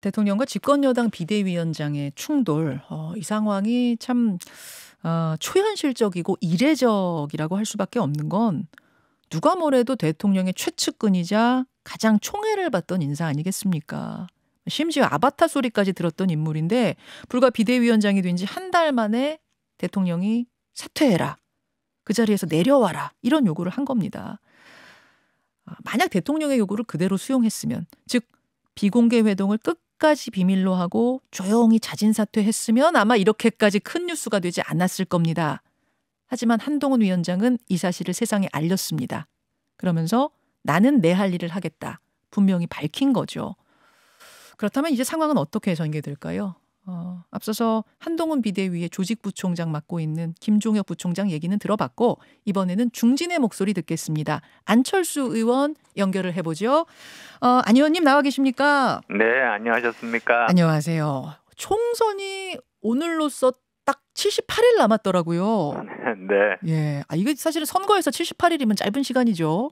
대통령과 집권여당 비대위원장의 충돌. 이 상황이 참 초현실적이고 이례적이라고 할 수밖에 없는 건 누가 뭐래도 대통령의 최측근이자 가장 총애를 받던 인사 아니겠습니까? 심지어 아바타 소리까지 들었던 인물인데 불과 비대위원장이 된 지 한 달 만에 대통령이 사퇴해라. 그 자리에서 내려와라. 이런 요구를 한 겁니다. 만약 대통령의 요구를 그대로 수용했으면, 즉 비공개 회동을 끝까지 비밀로 하고 조용히 자진 사퇴했으면 아마 이렇게까지 큰 뉴스가 되지 않았을 겁니다. 하지만 한동훈 위원장은 이 사실을 세상에 알렸습니다. 그러면서 나는 내 할 일을 하겠다. 분명히 밝힌 거죠. 그렇다면 이제 상황은 어떻게 전개될까요? 앞서서 한동훈 비대위의 조직부총장 맡고 있는 김종혁 부총장 얘기는 들어봤고 이번에는 중진의 목소리 듣겠습니다. 안철수 의원 연결을 해보죠. 안 의원님 나와 계십니까? 네, 안녕하셨습니까? 안녕하세요. 총선이 오늘로써 딱 78일 남았더라고요. 네. 예, 이게 사실은 선거에서 78일이면 짧은 시간이죠.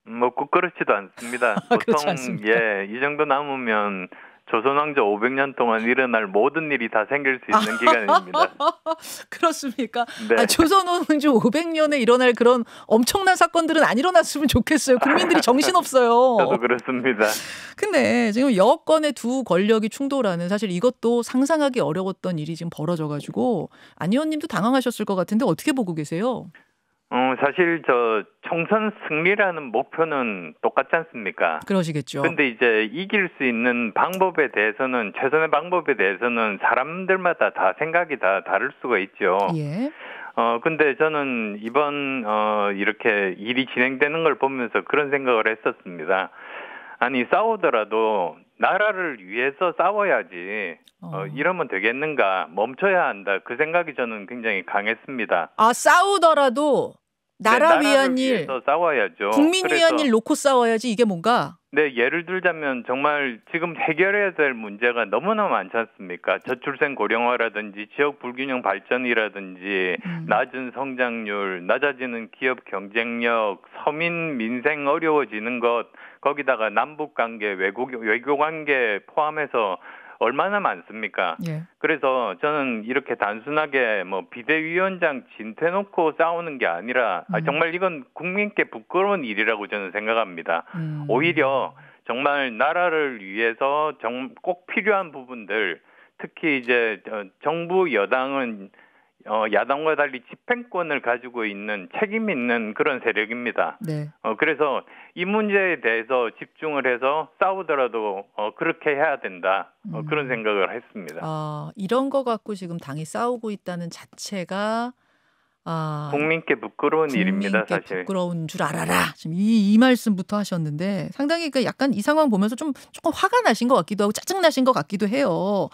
뭐 꼭 그렇지도 않습니다. 그렇지 보통 않습니까? 이 정도 남으면 조선왕조 500년 동안 일어날 모든 일이 다 생길 수 있는 기간입니다. 그렇습니까? 네. 조선왕조 500년에 일어날 그런 엄청난 사건들은 안 일어났으면 좋겠어요. 국민들이 정신없어요. 저도 그렇습니다. 근데 지금 여권의 두 권력이 충돌하는 사실 이것도 상상하기 어려웠던 일이 지금 벌어져가지고 안 의원님도 당황하셨을 것 같은데 어떻게 보고 계세요? 사실 총선 승리라는 목표는 똑같지 않습니까? 그러시겠죠. 근데 이제 이길 수 있는 방법에 대해서는 최선의 방법에 대해서는 사람들마다 다 생각이 다 다를 수가 있죠. 예. 근데 저는 이번 이렇게 일이 진행되는 걸 보면서 그런 생각을 했었습니다. 아니 싸우더라도 나라를 위해서 싸워야지. 이러면 되겠는가? 멈춰야 한다. 그 생각이 저는 굉장히 강했습니다. 싸우더라도 나라 네, 위한 나라를 일, 위해서 싸워야죠. 국민 위한 그래서 일 놓고 싸워야지 이게 뭔가? 네, 예를 들자면 정말 지금 해결해야 될 문제가 너무나 많지 않습니까? 저출생 고령화라든지 지역 불균형 발전이라든지 낮은 성장률, 낮아지는 기업 경쟁력, 서민 민생 어려워지는 것, 거기다가 남북 관계, 외교 관계 포함해서 얼마나 많습니까? 예. 그래서 저는 이렇게 단순하게 뭐 비대위원장 진퇴놓고 싸우는 게 아니라 정말 이건 국민께 부끄러운 일이라고 저는 생각합니다. 오히려 정말 나라를 위해서 꼭 필요한 부분들, 특히 이제 정부 여당은 야당과 달리 집행권을 가지고 있는 책임 있는 그런 세력입니다. 네. 그래서 이 문제에 대해서 집중을 해서 싸우더라도 그렇게 해야 된다. 그런 생각을 했습니다. 이런 거 갖고 지금 당이 싸우고 있다는 자체가 국민께 부끄러운 일입니다, 사실. 국민께 부끄러운 줄 알아라. 지금 이 말씀부터 하셨는데 상당히 약간 이 상황 보면서 조금 화가 나신 것 같기도 하고 짜증 나신 것 같기도 해요.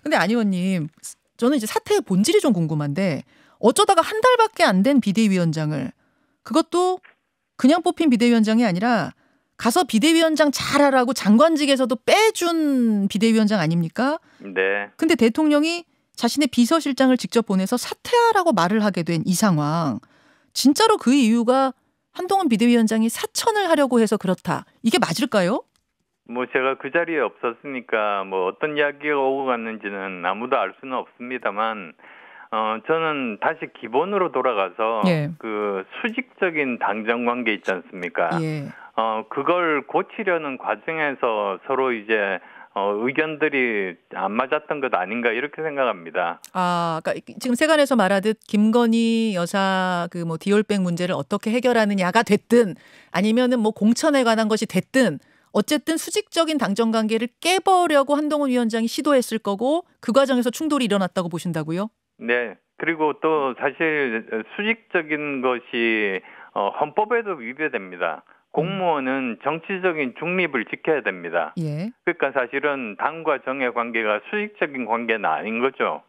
근데 안 의원님, 저는 이제 사태의 본질이 좀 궁금한데 어쩌다가 한 달밖에 안 된 비대위원장을, 그것도 그냥 뽑힌 비대위원장이 아니라 가서 비대위원장 잘하라고 장관직에서도 빼준 비대위원장 아닙니까? 네. 근데 대통령이 자신의 비서실장을 직접 보내서 사퇴하라고 말을 하게 된 이 상황. 진짜로 그 이유가 한동훈 비대위원장이 사천을 하려고 해서 그렇다. 이게 맞을까요? 뭐 제가 그 자리에 없었으니까 뭐 어떤 이야기가 오고 갔는지는 아무도 알 수는 없습니다만 저는 다시 기본으로 돌아가서 예. 그 수직적인 당정 관계 있지 않습니까? 예. 그걸 고치려는 과정에서 서로 이제 의견들이 안 맞았던 것 아닌가 이렇게 생각합니다. 그러니까 지금 세간에서 말하듯 김건희 여사 그 뭐 디올백 문제를 어떻게 해결하느냐가 됐든 아니면은 뭐 공천에 관한 것이 됐든 어쨌든 수직적인 당정 관계를 깨보려고 한동훈 위원장이 시도했을 거고 그 과정에서 충돌이 일어났다고 보신다고요? 네. 그리고 또 사실 수직적인 것이 헌법에도 위배됩니다. 공무원은 정치적인 중립을 지켜야 됩니다. 예. 그러니까 사실은 당과 정의 관계가 수직적인 관계는 아닌 거죠.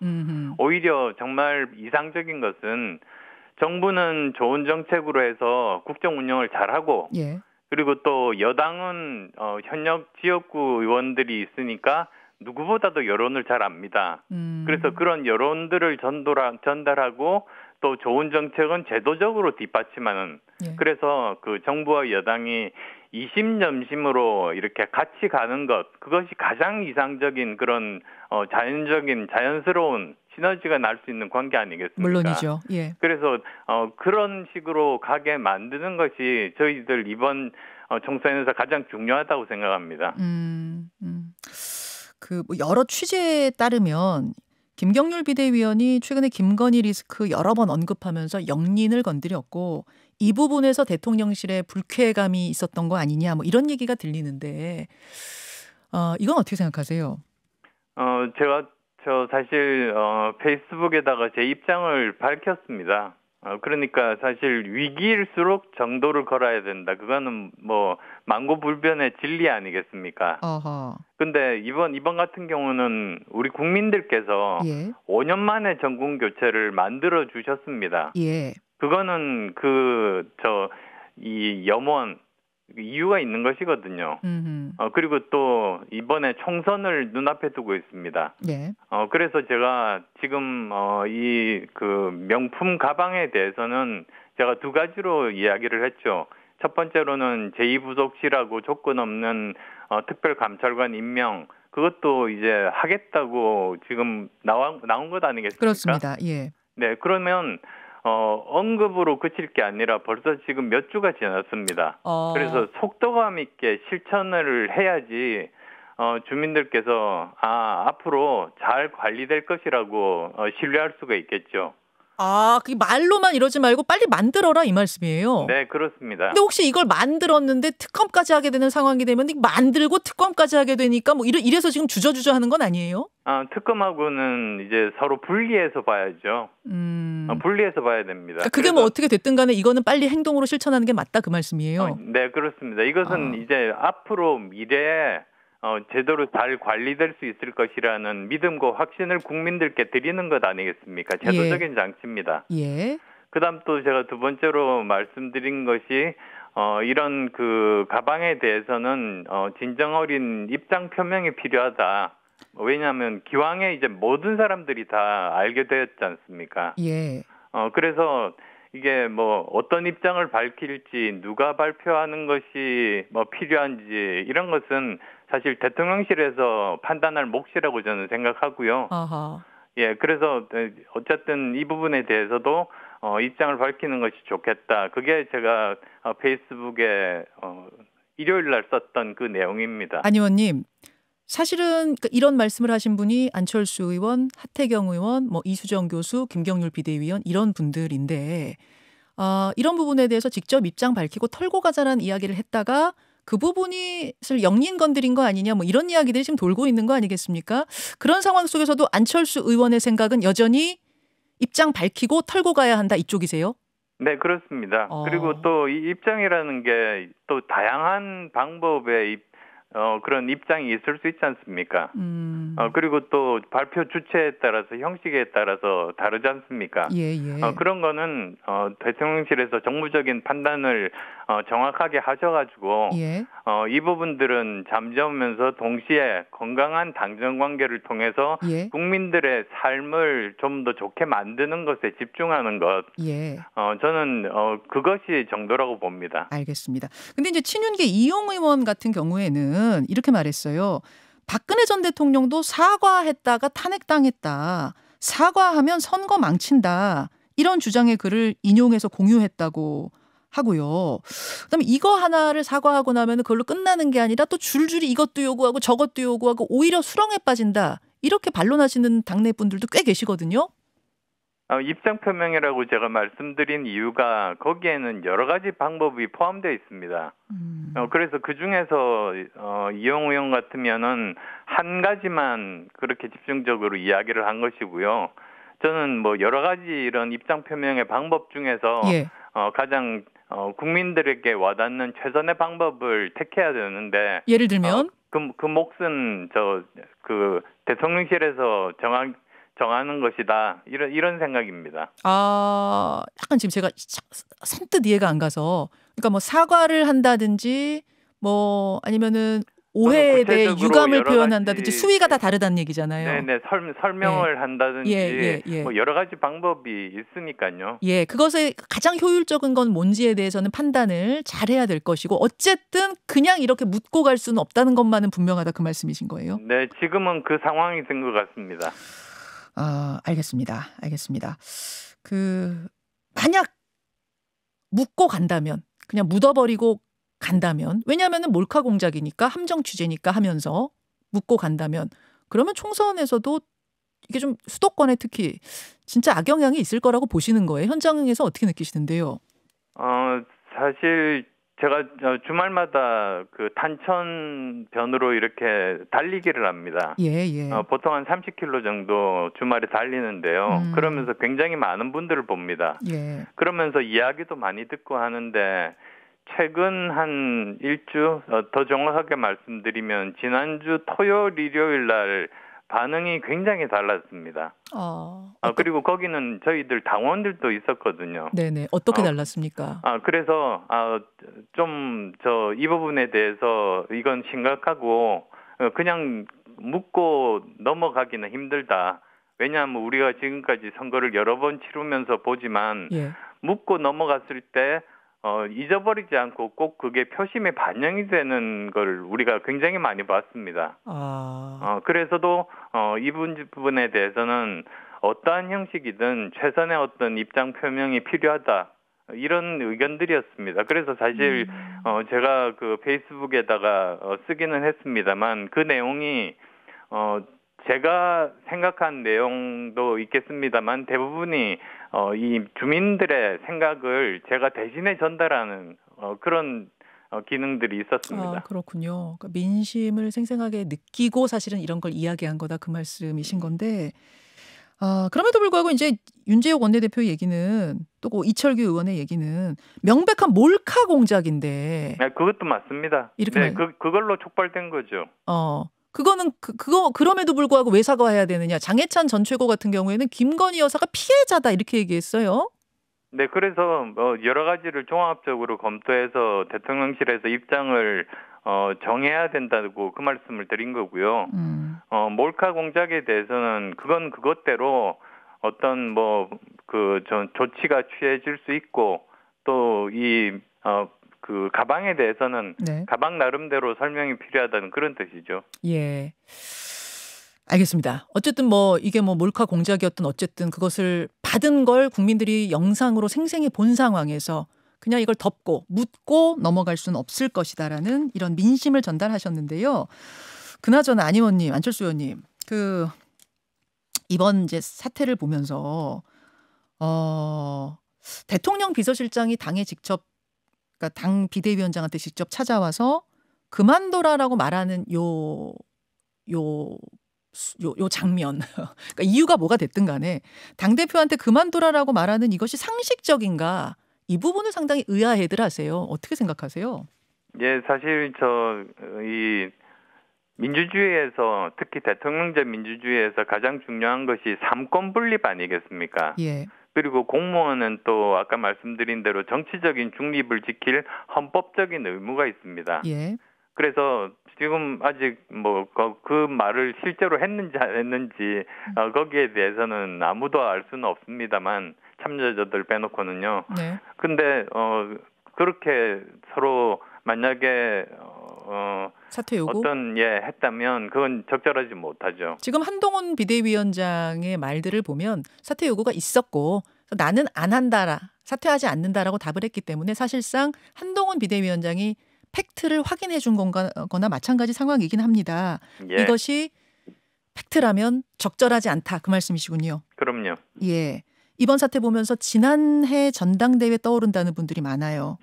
오히려 정말 이상적인 것은 정부는 좋은 정책으로 해서 국정 운영을 잘하고 예. 그리고 또 여당은 현역 지역구 의원들이 있으니까 누구보다도 여론을 잘 압니다. 그래서 그런 여론들을 전달하고 또 좋은 정책은 제도적으로 뒷받침하는. 예. 그래서 그 정부와 여당이 이심점심으로 이렇게 같이 가는 것, 그것이 가장 이상적인 그런 자연적인 자연스러운 시너지가 날 수 있는 관계 아니겠습니까? 물론이죠. 예. 그래서 그런 식으로 가게 만드는 것이 저희들 이번 총선에서 가장 중요하다고 생각합니다. 뭐 여러 취재에 따르면 김경률 비대위원이 최근에 김건희 리스크 여러 번 언급하면서 영린을 건드렸고 이 부분에서 대통령실에 불쾌감이 있었던 거 아니냐 뭐 이런 얘기가 들리는데 이건 어떻게 생각하세요? 저 사실 페이스북에다가 제 입장을 밝혔습니다. 그러니까 사실 위기일수록 정도를 걸어야 된다. 그거는 뭐 만고불변의 진리 아니겠습니까? 어허. 근데 이번 같은 경우는 우리 국민들께서 예. 5년 만에 정권 교체를 만들어 주셨습니다. 예. 그거는 이 염원 이유가 있는 것이거든요. 그리고 또 이번에 총선을 눈앞에 두고 있습니다. 네. 그래서 제가 지금 이 명품 가방에 대해서는 제가 두 가지로 이야기를 했죠. 첫 번째로는 제2부속실하고 조건 없는 특별감찰관 임명, 그것도 이제 하겠다고 지금 나온 것 아니겠습니까? 그렇습니다. 예. 네, 그러면 언급으로 그칠 게 아니라 벌써 지금 몇 주가 지났습니다. 그래서 속도감 있게 실천을 해야지 주민들께서 앞으로 잘 관리될 것이라고 신뢰할 수가 있겠죠. 그게 말로만 이러지 말고 빨리 만들어라 이 말씀이에요. 네, 그렇습니다. 근데 혹시 이걸 만들었는데 특검까지 하게 되는 상황이 되면 만들고 특검까지 하게 되니까 뭐 이래서 지금 주저주저 하는 건 아니에요? 특검하고는 이제 서로 분리해서 봐야죠. 분리해서 봐야 됩니다. 그러니까 그게 뭐 어떻게 됐든 간에 이거는 빨리 행동으로 실천하는 게 맞다 그 말씀이에요? 네, 그렇습니다. 이것은 이제 앞으로 미래에 제대로 잘 관리될 수 있을 것이라는 믿음과 확신을 국민들께 드리는 것 아니겠습니까? 제도적인 장치입니다. 예. 그다음 또 제가 두 번째로 말씀드린 것이 이런 가방에 대해서는 진정 어린 입장 표명이 필요하다. 왜냐하면 기왕에 이제 모든 사람들이 다 알게 되었지 않습니까? 예. 그래서 이게 뭐 어떤 입장을 밝힐지 누가 발표하는 것이 뭐 필요한지 이런 것은 사실 대통령실에서 판단할 몫이라고 저는 생각하고요. 아하. 예, 그래서 어쨌든 이 부분에 대해서도 입장을 밝히는 것이 좋겠다. 그게 제가 페이스북에 일요일 날 썼던 그 내용입니다. 안 의원님, 사실은 이런 말씀을 하신 분이 안철수 의원, 하태경 의원, 뭐 이수정 교수, 김경률 비대위원 이런 분들인데 이런 부분에 대해서 직접 입장 밝히고 털고 가자라는 이야기를 했다가 그 부분이 영린 건드린 거 아니냐 뭐 이런 이야기들이 지금 돌고 있는 거 아니겠습니까? 그런 상황 속에서도 안철수 의원의 생각은 여전히 입장 밝히고 털고 가야 한다 이쪽이세요? 네, 그렇습니다. 그리고 또 이 입장이라는 게 또 다양한 방법의 그런 입장이 있을 수 있지 않습니까? 그리고 또 발표 주체에 따라서 형식에 따라서 다르지 않습니까? 예, 예. 그런 거는 대통령실에서 정무적인 판단을 정확하게 하셔가지고 예. 이 부분들은 잠재우면서 동시에 건강한 당정 관계를 통해서 예. 국민들의 삶을 좀 더 좋게 만드는 것에 집중하는 것. 예. 저는 그것이 정도라고 봅니다. 알겠습니다. 근데 이제 친윤계 이용 의원 같은 경우에는 이렇게 말했어요. 박근혜 전 대통령도 사과했다가 탄핵당했다. 사과하면 선거 망친다. 이런 주장의 글을 인용해서 공유했다고 하고요. 그다음에 이거 하나를 사과하고 나면 그걸로 끝나는 게 아니라 또 줄줄이 이것도 요구하고 저것도 요구하고 오히려 수렁에 빠진다. 이렇게 반론하시는 당내 분들도 꽤 계시거든요. 입장 표명이라고 제가 말씀드린 이유가 거기에는 여러 가지 방법이 포함되어 있습니다. 그래서 그 중에서 이용 의원 같으면은 한 가지만 그렇게 집중적으로 이야기를 한 것이고요. 저는 뭐 여러 가지 이런 입장 표명의 방법 중에서 가장 국민들에게 와닿는 최선의 방법을 택해야 되는데 예를 들면 그 몫은 대통령실에서 정하는 것이다. 이런 생각입니다. 약간 지금 제가 선뜻 이해가 안 가서 그러니까 뭐 사과를 한다든지 뭐 아니면은 오해에 대해 구체적으로 유감을 여러 표현한다든지 가지 수위가 다 다르다는 얘기잖아요. 네네 설명을 한다든지 뭐 여러 가지 방법이 있으니까요. 예, 그것의 가장 효율적인 건 뭔지에 대해서는 판단을 잘해야 될 것이고 어쨌든 그냥 이렇게 묻고 갈 수는 없다는 것만은 분명하다 그 말씀이신 거예요? 네, 지금은 그 상황이 된 것 같습니다. 알겠습니다. 만약 묻고 간다면 그냥 묻어버리고 간다면 왜냐하면 몰카 공작이니까 함정 취재니까 하면서 묻고 간다면 그러면 총선에서도 이게 좀 수도권에 특히 진짜 악영향이 있을 거라고 보시는 거예요. 현장에서 어떻게 느끼시는데요? 사실 제가 주말마다 그 탄천변으로 이렇게 달리기를 합니다. 예. 보통 한 30km 정도 주말에 달리는데요. 그러면서 굉장히 많은 분들을 봅니다. 예. 그러면서 이야기도 많이 듣고 하는데 최근 한 일주, 더 정확하게 말씀드리면 지난주 토요일, 일요일 날 반응이 굉장히 달랐습니다. 그리고 거기는 저희들 당원들도 있었거든요. 네네. 어떻게 달랐습니까? 그래서 좀 이 부분에 대해서 이건 심각하고 그냥 묻고 넘어가기는 힘들다. 왜냐하면 우리가 지금까지 선거를 여러 번 치르면서 보지만 묻고 넘어갔을 때 잊어버리지 않고 꼭 그게 표심에 반영이 되는 걸 우리가 굉장히 많이 봤습니다. 그래서도 이 부분에 대해서는 어떠한 형식이든 최선의 어떤 입장 표명이 필요하다. 이런 의견들이었습니다. 그래서 사실 제가 그 페이스북에다가 쓰기는 했습니다만 그 내용이 제가 생각한 내용도 있겠습니다만 대부분이 이 주민들의 생각을 제가 대신에 전달하는 그런 기능들이 있었습니다. 그렇군요. 그러니까 민심을 생생하게 느끼고 사실은 이런 걸 이야기한 거다 그 말씀이신 건데 그럼에도 불구하고 이제 윤재욱 원내대표 얘기는 또 이철규 의원의 얘기는 명백한 몰카 공작인데. 네, 그것도 맞습니다. 네, 그걸로 촉발된 거죠. 그거는 그럼에도 불구하고 왜 사과해야 되느냐. 장해찬 전 최고 같은 경우에는 김건희 여사가 피해자다 이렇게 얘기했어요. 네, 그래서 여러 가지를 종합적으로 검토해서 대통령실에서 입장을 정해야 된다고 그 말씀을 드린 거고요. 몰카 공작에 대해서는 그건 그것대로 어떤 조치가 취해질 수 있고 또 그 가방에 대해서는 가방 나름대로 설명이 필요하다는 그런 뜻이죠. 예. 알겠습니다. 어쨌든 이게 몰카 공작이었든 어쨌든 그것을 받은 걸 국민들이 영상으로 생생히 본 상황에서 그냥 이걸 덮고 묻고 넘어갈 수는 없을 것이다라는 이런 민심을 전달하셨는데요. 그나저나 안 의원님, 안철수 의원님, 이번 이제 사태를 보면서 대통령 비서실장이 당에 직접 그러니까 당 비대위원장한테 직접 찾아와서 그만둬라라고 말하는 요 장면. 그러니까 이유가 뭐가 됐든 간에 당대표한테 그만둬라라고 말하는 이것이 상식적인가? 이 부분을 상당히 의아해들 하세요. 어떻게 생각하세요? 예, 사실 이 민주주의에서 특히 대통령제 민주주의에서 가장 중요한 것이 삼권 분립 아니겠습니까? 예. 그리고 공무원은 또 아까 말씀드린 대로 정치적인 중립을 지킬 헌법적인 의무가 있습니다. 예. 그래서 지금 아직 그 말을 실제로 했는지 안 했는지 거기에 대해서는 아무도 알 수는 없습니다만 참여자들 빼놓고는요. 네. 근데 그렇게 서로 만약에 사퇴 요구 했다면 그건 적절하지 못하죠. 지금 한동훈 비대위원장의 말들을 보면 사퇴 요구가 있었고 나는 안 한다라 사퇴하지 않는다라고 답을 했기 때문에 사실상 한동훈 비대위원장이 팩트를 확인해 준 거나 마찬가지 상황이긴 합니다. 예. 이것이 팩트라면 적절하지 않다 그 말씀이시군요. 그럼요. 예. 이번 사태 보면서 지난해 전당대회 떠오른다는 분들이 많아요.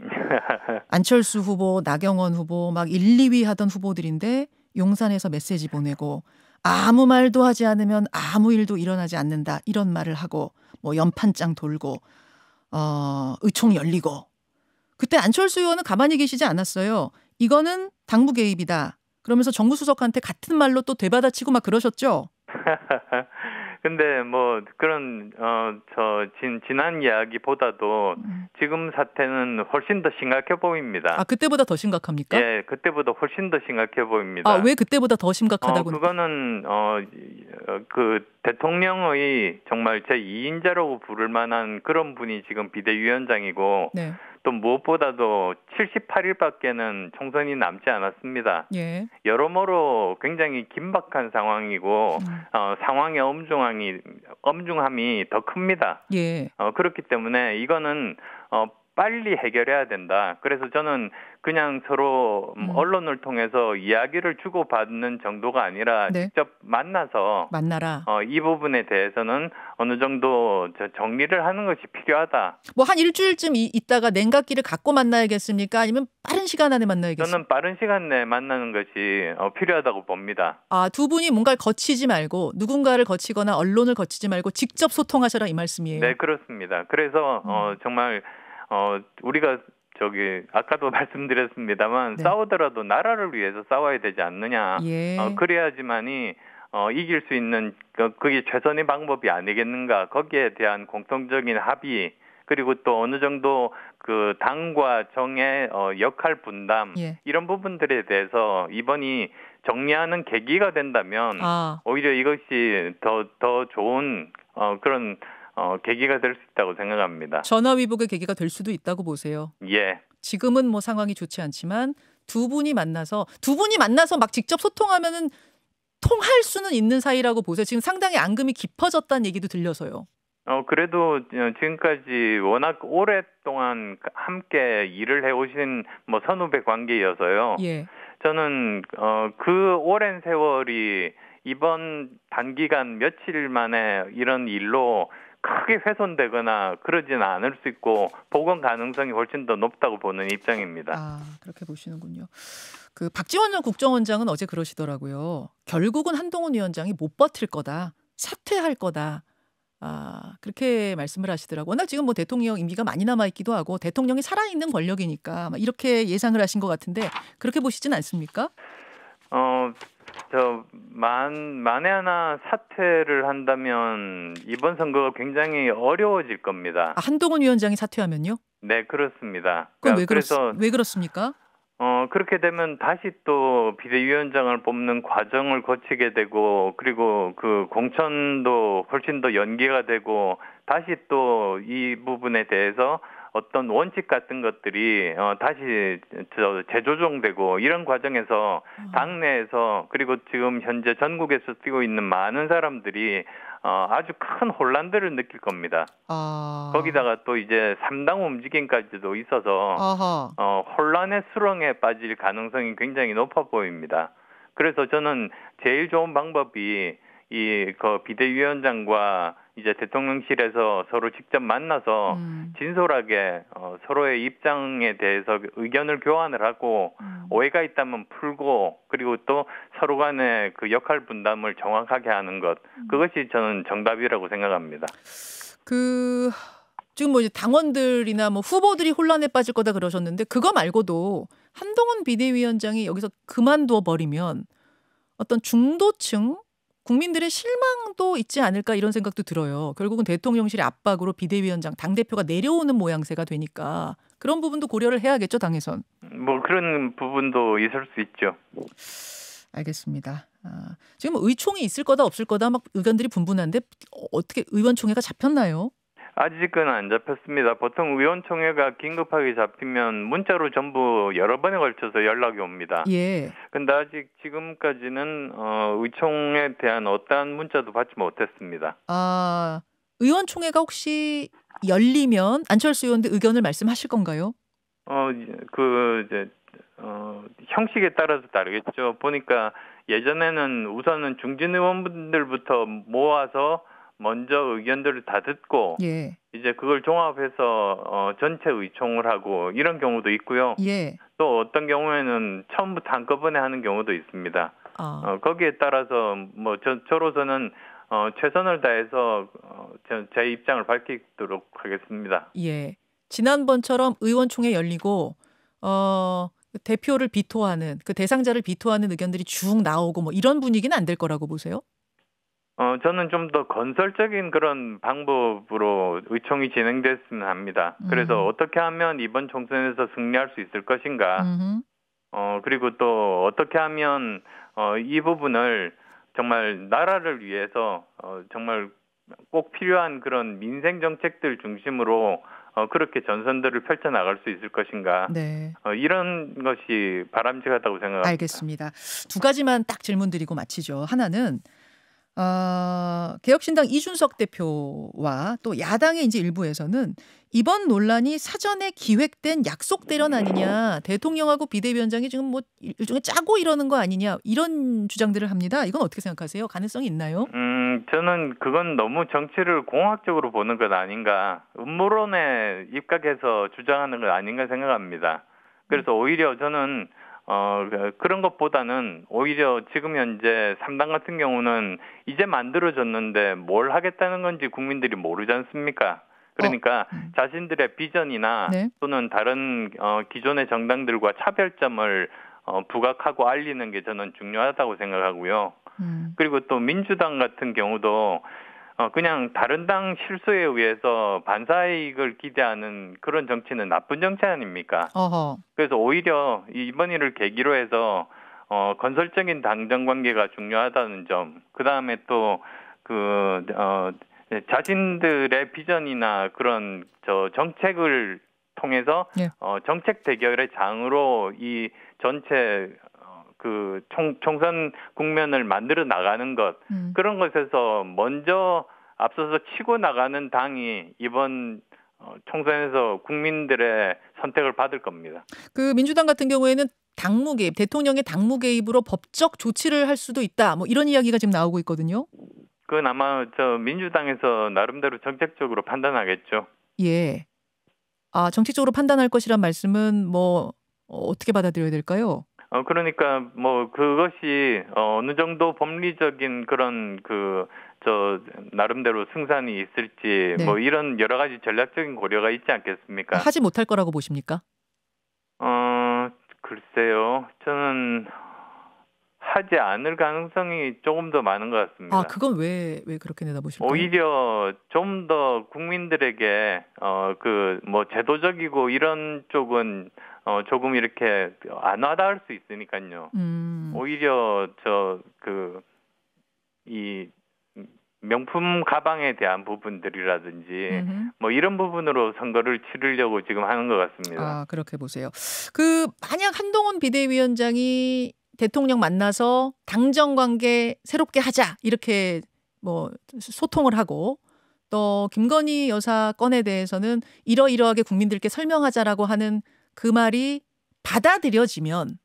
안철수 후보, 나경원 후보 막 1, 2위 하던 후보들인데 용산에서 메시지 보내고 아무 말도 하지 않으면 아무 일도 일어나지 않는다 이런 말을 하고 연판장 돌고 의총 열리고 그때 안철수 의원은 가만히 계시지 않았어요. 이거는 당부 개입이다. 그러면서 정무수석한테 같은 말로 또 되받아치고 막 그러셨죠. 근데 뭐 그런 지난 이야기보다도 지금 사태는 훨씬 더 심각해 보입니다. 아, 그때보다 더 심각합니까? 예, 그때보다 훨씬 더 심각해 보입니다. 아, 왜 그때보다 더 심각하다고? 그거는 그 대통령의 정말 제2인자라고 부를 만한 그런 분이 지금 비대위원장이고 네. 또 무엇보다도 78일밖에는 총선이 남지 않았습니다. 예. 여러모로 굉장히 긴박한 상황이고 상황의 엄중함이 더 큽니다. 예. 그렇기 때문에 이거는 빨리 해결해야 된다. 그래서 저는 그냥 서로 언론을 통해서 이야기를 주고받는 정도가 아니라 네. 직접 만나서 만나라. 이 부분에 대해서는 어느 정도 정리를 하는 것이 필요하다. 뭐 한 일주일쯤 있다가 냉각기를 갖고 만나야겠습니까? 아니면 빠른 시간 안에 만나야겠습니까? 저는 빠른 시간 내에 만나는 것이 필요하다고 봅니다. 아, 두 분이 뭔가를 거치지 말고 누군가를 거치거나 언론을 거치지 말고 직접 소통하셔라 이 말씀이에요. 네, 그렇습니다. 그래서 정말 우리가 아까도 말씀드렸습니다만 네. 싸우더라도 나라를 위해서 싸워야 되지 않느냐. 예. 그래야지만이 이길 수 있는 그게 최선의 방법이 아니겠는가. 거기에 대한 공통적인 합의 그리고 또 어느 정도 그 당과 정의 역할 분담 예. 이런 부분들에 대해서 이번이 정리하는 계기가 된다면 오히려 이것이 더 좋은 그런 계기가 될 수 있다고 생각합니다. 전화위복의 계기가 될 수도 있다고 보세요. 예. 지금은 뭐 상황이 좋지 않지만 두 분이 만나서 막 직접 소통하면은 통할 수는 있는 사이라고 보세요. 지금 상당히 앙금이 깊어졌다는 얘기도 들려서요. 그래도 지금까지 워낙 오랫동안 함께 일을 해오신 뭐 선후배 관계여서요. 예. 저는 그 오랜 세월이 이번 단기간 며칠 만에 이런 일로 크게 훼손되거나 그러지는 않을 수 있고 복원 가능성이 훨씬 더 높다고 보는 입장입니다. 아, 그렇게 보시는군요. 그 박지원 전 국정원장은 어제 그러시더라고요. 결국은 한동훈 위원장이 못 버틸 거다. 사퇴할 거다. 아, 그렇게 말씀을 하시더라고요. 워낙 지금 뭐 대통령 임기가 많이 남아있기도 하고 대통령이 살아있는 권력이니까 이렇게 예상을 하신 것 같은데 그렇게 보시진 않습니까? 만에 하나 사퇴를 한다면 이번 선거가 굉장히 어려워질 겁니다. 아, 한동훈 위원장이 사퇴하면요? 네, 그렇습니다. 그럼 왜 그렇습니까? 그렇게 되면 다시 또 비대위원장을 뽑는 과정을 거치게 되고, 그리고 그 공천도 훨씬 더 연기가 되고, 다시 또 이 부분에 대해서 어떤 원칙 같은 것들이 다시 재조정되고 이런 과정에서 당내에서 그리고 지금 현재 전국에서 뛰고 있는 많은 사람들이 아주 큰 혼란들을 느낄 겁니다. 거기다가 또 이제 3당 움직임까지도 있어서 혼란의 수렁에 빠질 가능성이 굉장히 높아 보입니다. 그래서 저는 제일 좋은 방법이 그 비대위원장과 이제 대통령실에서 서로 직접 만나서 진솔하게 서로의 입장에 대해서 의견을 교환을 하고 오해가 있다면 풀고 그리고 또 서로 간의 그 역할 분담을 정확하게 하는 것 그것이 저는 정답이라고 생각합니다. 지금 뭐 이제 당원들이나 뭐 후보들이 혼란에 빠질 거다 그러셨는데 그거 말고도 한동훈 비대위원장이 여기서 그만둬 버리면 어떤 중도층 국민들의 실망도 있지 않을까 이런 생각도 들어요. 결국은 대통령실의 압박으로 비대위원장, 당대표가 내려오는 모양새가 되니까 그런 부분도 고려를 해야겠죠, 당에선. 뭐 그런 부분도 있을 수 있죠. 알겠습니다. 지금 의총이 있을 거다 없을 거다 막 의견들이 분분한데 어떻게 의원총회가 잡혔나요? 아직은 안 잡혔습니다. 보통 의원총회가 긴급하게 잡히면 문자로 전부 여러 번에 걸쳐서 연락이 옵니다. 예. 근데 아직 지금까지는 의총에 대한 어떠한 문자도 받지 못했습니다. 의원총회가 혹시 열리면 안철수 의원도 의견을 말씀하실 건가요? 형식에 따라서 다르겠죠. 보니까 예전에는 우선은 중진 의원분들부터 모아서 먼저 의견들을 다 듣고 이제 그걸 종합해서 전체 의총을 하고 이런 경우도 있고요. 또 어떤 경우에는 처음부터 한꺼번에 하는 경우도 있습니다. 거기에 따라서 뭐 저로서는 최선을 다해서 제 입장을 밝히도록 하겠습니다. 예. 지난번처럼 의원총회 열리고 대표를 비토하는 그 대상자를 비토하는 의견들이 쭉 나오고 뭐 이런 분위기는 안 될 거라고 보세요? 저는 좀 더 건설적인 그런 방법으로 의총이 진행됐으면 합니다. 그래서 어떻게 하면 이번 총선에서 승리할 수 있을 것인가. 그리고 또 어떻게 하면 이 부분을 정말 나라를 위해서 정말 꼭 필요한 그런 민생 정책들 중심으로 그렇게 전선들을 펼쳐나갈 수 있을 것인가. 네. 이런 것이 바람직하다고 생각합니다. 알겠습니다. 두 가지만 딱 질문 드리고 마치죠. 하나는 개혁신당 이준석 대표와 또 야당의 이제 일부에서는 이번 논란이 사전에 기획된 약속 대련 아니냐, 대통령하고 비대위원장이 지금 뭐 일종의 짜고 이러는 거 아니냐, 이런 주장들을 합니다. 이건 어떻게 생각하세요? 가능성이 있나요? 저는 그건 너무 정치를 공학적으로 보는 것 아닌가, 음모론에 입각해서 주장하는 것 아닌가 생각합니다. 그래서 오히려 저는 그런 것보다는 오히려 지금 현재 3당 같은 경우는 이제 만들어졌는데 뭘 하겠다는 건지 국민들이 모르지 않습니까? 그러니까 자신들의 비전이나 네. 또는 다른 기존의 정당들과 차별점을 부각하고 알리는 게 저는 중요하다고 생각하고요. 그리고 또 민주당 같은 경우도 그냥 다른 당 실수에 의해서 반사이익을 기대하는 그런 정치는 나쁜 정치 아닙니까? 어허. 그래서 오히려 이번 일을 계기로 해서 건설적인 당정 관계가 중요하다는 점, 그 다음에 또 자신들의 비전이나 그런 정책을 통해서 예. 정책 대결의 장으로 이 전체 총선 국면을 만들어 나가는 것, 그런 것에서 먼저 앞서서 치고 나가는 당이 이번 총선에서 국민들의 선택을 받을 겁니다. 그 민주당 같은 경우에는 당무 개입, 대통령의 당무 개입으로 법적 조치를 할 수도 있다. 뭐 이런 이야기가 지금 나오고 있거든요. 그건 아마 민주당에서 나름대로 정책적으로 판단하겠죠. 예. 정책적으로 판단할 것이란 말씀은 뭐 어떻게 받아들여야 될까요? 그러니까 뭐 그것이 어느 정도 법리적인 그런 나름대로 승산이 있을지 네. 뭐 이런 여러 가지 전략적인 고려가 있지 않겠습니까? 하지 못할 거라고 보십니까? 글쎄요. 저는 하지 않을 가능성이 조금 더 많은 것 같습니다. 그건 왜 그렇게 내다보실까요? 오히려 좀 더 국민들에게 뭐 제도적이고 이런 쪽은 조금 이렇게 안 와닿을 수 있으니까요. 오히려 이 명품 가방에 대한 부분들이라든지 뭐 이런 부분으로 선거를 치르려고 지금 하는 것 같습니다. 그렇게 보세요. 만약 한동훈 비대위원장이 대통령 만나서 당정 관계 새롭게 하자 이렇게 뭐 소통을 하고 또 김건희 여사 건에 대해서는 이러이러하게 국민들께 설명하자라고 하는 그 말이 받아들여지면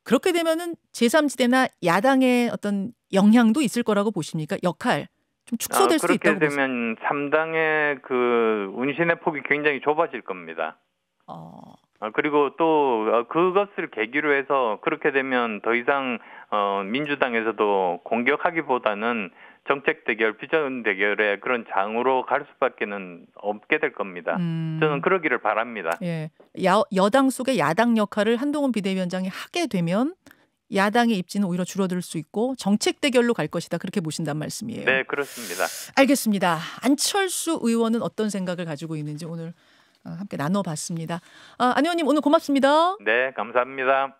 그렇게 되면은 제3지대나 야당의 어떤 영향도 있을 거라고 보십니까? 역할 좀 축소될 수 있다고 그렇게 되면 3당의 운신의 폭이 굉장히 좁아질 겁니다. 그리고 또 그것을 계기로 해서 그렇게 되면 더 이상 민주당에서도 공격하기보다는 정책 대결, 비전 대결의 그런 장으로 갈 수밖에는 없게 될 겁니다. 저는 그러기를 바랍니다. 예, 여당 속의 야당 역할을 한동훈 비대위원장이 하게 되면 야당의 입지는 오히려 줄어들 수 있고 정책 대결로 갈 것이다. 그렇게 보신단 말씀이에요. 네, 그렇습니다. 알겠습니다. 안철수 의원은 어떤 생각을 가지고 있는지 오늘 함께 나눠봤습니다. 안 의원님 오늘 고맙습니다. 네, 감사합니다.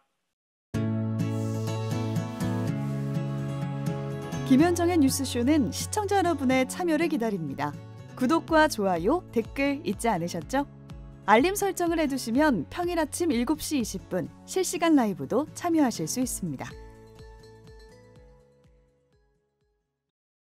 김현정의 뉴스쇼는 시청자 여러분의 참여를 기다립니다. 구독과 좋아요, 댓글 잊지 않으셨죠? 알림 설정을 해두시면 평일 아침 7시 20분 실시간 라이브도 참여하실 수 있습니다.